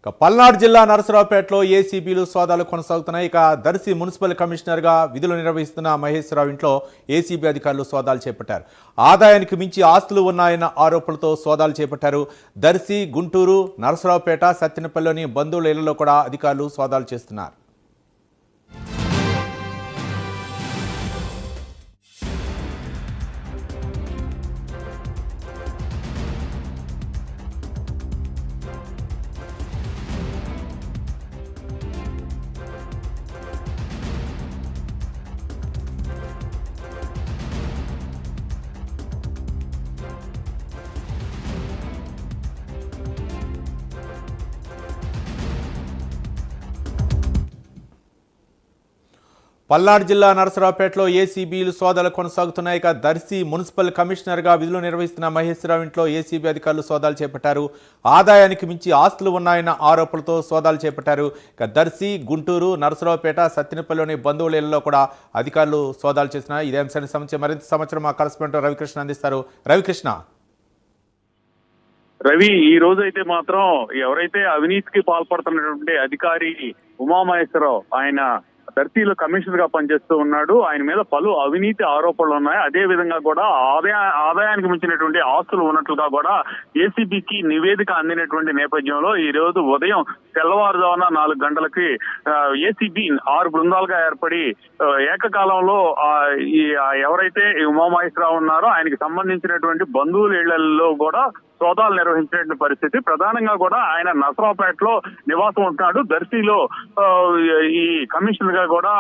పల్నాడు జిల్లా నరసరావుపేటలో ఏసీబీలు సోదాలు కొనసాగుతున్నాయి. ఇక దర్శి మున్సిపల్ కమిషనర్గా విధులు నిర్వహిస్తున్న మహేశ్వరరావు ఇంట్లో ఏసీబీ అధికారులు సోదాలు చేపట్టారు. ఆదాయానికి మించి ఆస్తులు ఉన్నాయన్న ఆరోపణలతో సోదాలు చేపట్టారు. దర్శి, గుంటూరు, నరసరావుపేట, సత్తెనపల్లిలోని బంధువుల ఇళ్లలో కూడా అధికారులు సోదాలు చేస్తున్నారు. పల్నాడు జిల్లా నరసరావుపేటలో ఏసీబీలు సోదాలు కొనసాగుతున్నాయి. ఇక దర్శి మున్సిపల్ కమిషనర్గా విధులు నిర్వహిస్తున్న మహేశ్వరరావు ఇంట్లో ఏసీబీ అధికారులు సోదాలు చేపట్టారు. ఆదాయానికి మించి ఆస్తులు ఉన్నాయన్న ఆరోపణలతో సోదాలు చేపట్టారు. ఇక దర్శి, గుంటూరు, నరసరావుపేట, సత్తెనపల్లిలోని బంధువుల ఇళ్లలో కూడా అధికారులు సోదాలు చేస్తున్నారు. ఇదే అంశానికి సంబంధించి మరింత సమాచారం మా కరెస్పాండెంట్ రవికృష్ణ అందిస్తారు. రవి, ఈ రోజు అయితే మాత్రం ఎవరైతే అవినీతికి పాల్పడుతున్నటువంటి అధికారి ఉమామహేశ్వరరావు, ఆయన దర్శిలో కమిషనర్ గా పనిచేస్తూ ఉన్నాడు. ఆయన మీద పలు అవినీతి ఆరోపణలు ఉన్నాయి. అదే విధంగా కూడా ఆదాయానికి మించినటువంటి ఆస్తులు ఉన్నట్లుగా కూడా ఏసీబీకి నివేదిక అందినటువంటి నేపథ్యంలో ఈ రోజు ఉదయం తెల్లవారుజామున 4 గంటలకి ఏసీబీ 6 బృందాలుగా ఏర్పడి ఏకకాలంలో ఎవరైతే ఉమామహేశ్వరరావు ఉన్నారో ఆయనకి సంబంధించినటువంటి బంధువుల ఇళ్లలో కూడా సోదాలు నిర్వహించినటువంటి పరిస్థితి. ప్రధానంగా కూడా ఆయన నరసరావుపేటలో నివాసం ఉంటున్నాడు. దర్శిలో ఈ కమిషనర్ గా కూడా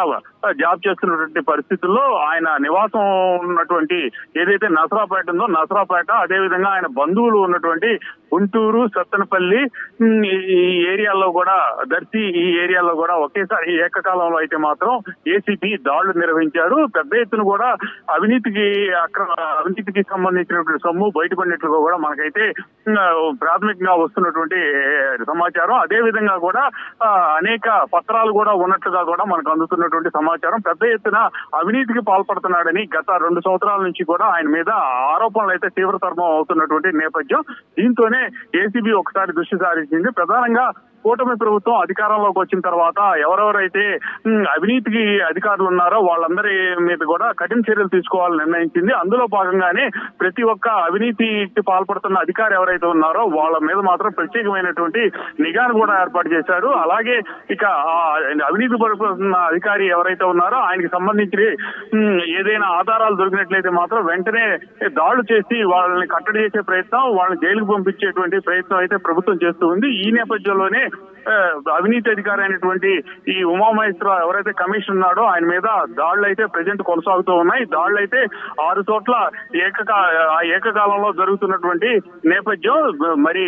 జాబ్ చేస్తున్నటువంటి పరిస్థితుల్లో ఆయన నివాసం ఉన్నటువంటి ఏదైతే నరసరావుపేట ఉందో నరసరావుపేట, అదేవిధంగా ఆయన బంధువులు ఉన్నటువంటి గుంటూరు, సత్తెనపల్లి ఈ ఏరియాల్లో కూడా, దర్శి ఈ ఏరియాలో కూడా ఒకేసారి ఏకకాలంలో అయితే మాత్రం ఏసీబీ దాడులు నిర్వహించారు. పెద్ద ఎత్తున కూడా అవినీతికి సంబంధించినటువంటి సొమ్ము బయటపడినట్లుగా కూడా మనకైతే ప్రాథమికంగా వస్తున్నటువంటి సమాచారం. అదే విధంగా కూడా అనేక పత్రాలు కూడా ఉన్నట్లుగా కూడా మనకు అందుతున్నటువంటి సమాచారం. పెద్ద ఎత్తున అవినీతికి పాల్పడుతున్నాడని గత 2 సంవత్సరాల నుంచి కూడా ఆయన మీద ఆరోపణలు అయితే తీవ్రతరం అవుతున్నటువంటి నేపథ్యం. దీంతోనే ఏసీబీ ఒకసారి దృష్టి సారించింది. ప్రధానంగా కూటమి ప్రభుత్వం అధికారంలోకి వచ్చిన తర్వాత ఎవరెవరైతే అవినీతికి అధికారులు ఉన్నారో వాళ్ళందరి మీద కూడా కఠిన చర్యలు తీసుకోవాలని నిర్ణయించింది. అందులో భాగంగానే ప్రతి ఒక్క అవినీతికి పాల్పడుతున్న అధికారి ఎవరైతే ఉన్నారో వాళ్ళ మీద మాత్రం ప్రత్యేకమైనటువంటి నిఘాను కూడా ఏర్పాటు చేశారు. అలాగే ఇక అవినీతి పడుతున్న అధికారి ఎవరైతే ఉన్నారో ఆయనకి సంబంధించి ఏదైనా ఆధారాలు దొరికినట్లయితే మాత్రం వెంటనే దాడులు చేసి వాళ్ళని కట్టడి చేసే ప్రయత్నం, వాళ్ళని జైలుకు పంపించేటువంటి ప్రయత్నం అయితే ప్రభుత్వం చేస్తూ ఉంది. ఈ నేపథ్యంలోనే అవినీతి అధికారి అయినటువంటి ఈ ఉమామహేశ్వరరావు ఎవరైతే కమిషన్ ఉన్నాడో ఆయన మీద దాడులు అయితే ప్రజెంట్ కొనసాగుతూ ఉన్నాయి. దాడులు అయితే 6 చోట్ల ఏకకాలంలో జరుగుతున్నటువంటి నేపథ్యం. మరి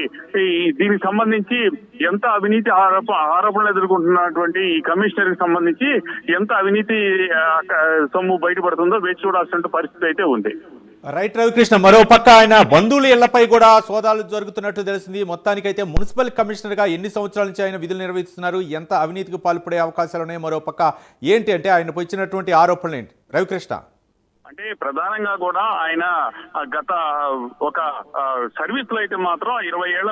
దీనికి సంబంధించి ఎంత అవినీతి ఆరోపణలు ఎదుర్కొంటున్నటువంటి ఈ కమిషనర్ కి సంబంధించి ఎంత అవినీతి సొమ్ము బయటపడుతుందో వేచి చూడాల్సిన పరిస్థితి అయితే ఉంది. రైట్ రవికృష్ణ, మరో పక్క ఆయన బంధువుల ఇళ్లపై కూడా సోదాలు జరుగుతున్నట్టు తెలిసింది. మొత్తానికైతే మున్సిపల్ కమిషనర్ గా ఎన్ని సంవత్సరాల నుంచి ఆయన విధులు నిర్వహిస్తున్నారు, ఎంత అవినీతికి పాల్పడే అవకాశాలు ఉన్నాయి, మరో పక్క ఏంటి అంటే ఆయనపై వచ్చినటువంటి ఆరోపణలు ఏంటి రవికృష్ణ? అంటే ప్రధానంగా కూడా ఆయన గత ఒక సర్వీస్ లో అయితే మాత్రం 20 ఏళ్ల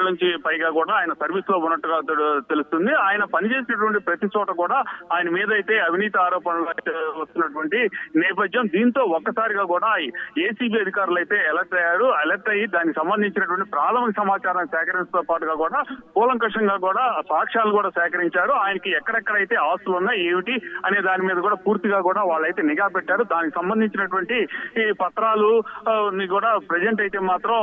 నుంచి పైగా కూడా ఆయన సర్వీస్ లో ఉన్నట్టుగా తెలుస్తుంది. ఆయన పనిచేసినటువంటి ప్రతి చోట కూడా ఆయన మీద అయితే అవినీతి ఆరోపణలు వస్తున్నటువంటి నేపథ్యం. దీంతో ఒక్కసారిగా కూడా ఏసీబీ అధికారులు అయితే అలర్ట్ అయ్యి దానికి సంబంధించినటువంటి ప్రాథమిక సమాచారం సేకరించడంతో పాటుగా కూడా కూలంకషంగా కూడా సాక్ష్యాలు కూడా సేకరించారు. ఆయనకి ఎక్కడెక్కడైతే ఆస్తులు ఉన్నాయి ఏమిటి అనే దాని మీద కూడా పూర్తిగా కూడా వాళ్ళైతే నిఘా పెట్టారు. దానికి సంబంధించినటువంటి ఈ పత్రాలు కూడా ప్రజెంట్ అయితే మాత్రం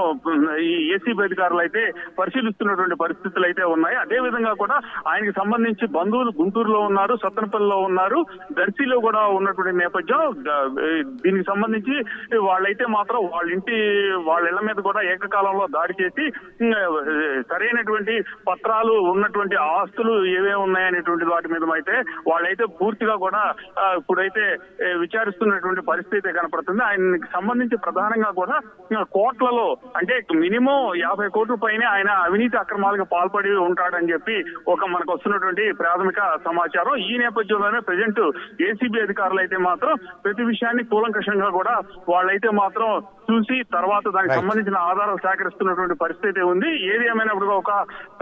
ఈ ఏసీబీ అధికారులు అయితే పరిశీలిస్తున్నటువంటి పరిస్థితులు అయితే ఉన్నాయి. అదే విధంగా కూడా ఆయనకి సంబంధించి బంధువులు గుంటూరులో ఉన్నారు, సత్తెనపల్లిలో ఉన్నారు, దర్శిలో కూడా ఉన్నటువంటి నేపథ్యం. దీనికి సంబంధించి వాళ్ళైతే మాత్రం వాళ్ళ ఇళ్ల మీద కూడా ఏకకాలంలో దాడి చేసి సరైనటువంటి పత్రాలు ఉన్నటువంటి ఆస్తులు ఏవే ఉన్నాయనేటువంటి వాటి మీద అయితే వాళ్ళైతే పూర్తిగా కూడా ఇప్పుడైతే విచారిస్తున్న వస్తున్నటువంటి పరిస్థితి కనపడుతుంది. ఆయనకి సంబంధించి ప్రధానంగా కూడా కోట్లలో అంటే మినిమం 50 కోట్ల పైనే ఆయన అవినీతి అక్రమాలకు పాల్పడి ఉంటాడని చెప్పి మనకు వస్తున్నటువంటి ప్రాథమిక సమాచారం. ఈ నేపథ్యంలోనే ప్రజెంట్ ఏసీబీ అధికారులు అయితే మాత్రం ప్రతి విషయాన్ని కూలంకషంగా కూడా వాళ్ళైతే మాత్రం చూసి తర్వాత దానికి సంబంధించిన ఆధారాలు సేకరిస్తున్నటువంటి పరిస్థితి ఉంది. ఏది ఏమైనప్పుడు ఒక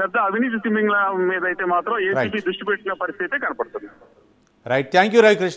పెద్ద అవినీతి తిమ్మింగ్ల మీద అయితే మాత్రం ఏసీబీ దృష్టి పెట్టిన పరిస్థితి కనపడుతుంది. Right, thank you Ravikrishna.